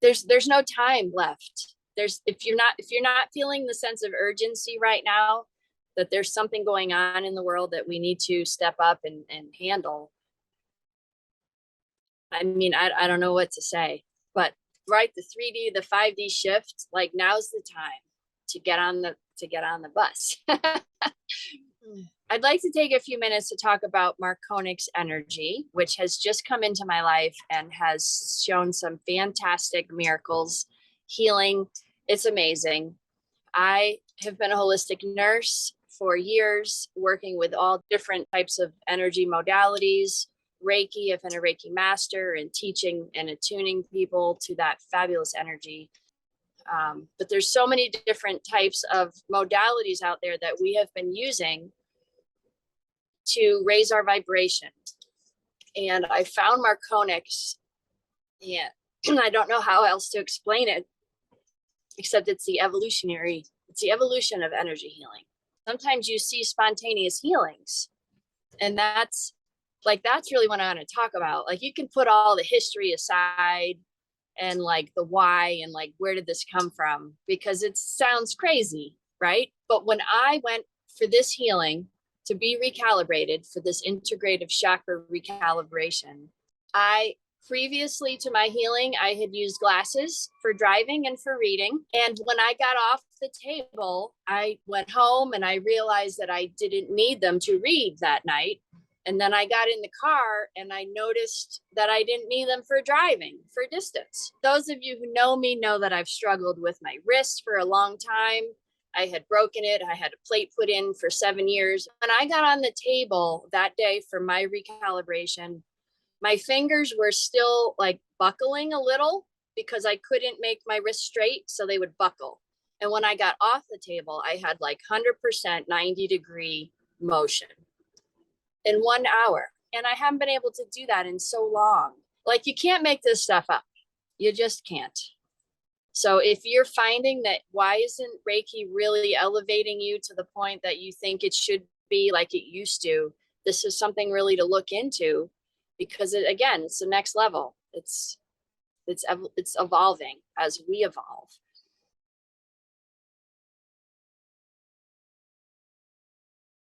there's no time left. If you're not feeling the sense of urgency right now, that there's something going on in the world that we need to step up and handle. I mean, I don't know what to say, but right, the 3D, the 5D shift, like now's the time to get on the bus. I'd like to take a few minutes to talk about Marconics energy, which has just come into my life and has shown some fantastic miracles, healing. It's amazing. I have been a holistic nurse for years, working with all different types of energy modalities, Reiki, I've been a Reiki master, and teaching and attuning people to that fabulous energy. But there's so many different types of modalities out there that we have been using to raise our vibration. And I found Marconics, and I don't know how else to explain it, except it's the evolution of energy healing. Sometimes you see spontaneous healings, and that's really what I want to talk about. Like, you can put all the history aside and like the why and like where did this come from, because it sounds crazy, right? But when I went for this healing to be recalibrated for this integrative chakra recalibration, previously to my healing, I had used glasses for driving and for reading. And when I got off the table, I went home and I realized that I didn't need them to read that night. And then I got in the car and I noticed that I didn't need them for driving, for distance. Those of you who know me know that I've struggled with my wrist for a long time. I had broken it. I had a plate put in for 7 years. When I got on the table that day for my recalibration, my fingers were still like buckling a little because I couldn't make my wrist straight, so they would buckle. And when I got off the table, I had like 100% 90-degree motion in 1 hour. And I haven't been able to do that in so long. Like, you can't make this stuff up. You just can't. So if you're finding that, why isn't Reiki really elevating you to the point that you think it should be like it used to? This is something really to look into, because again, it's the next level. It's evolving as we evolve.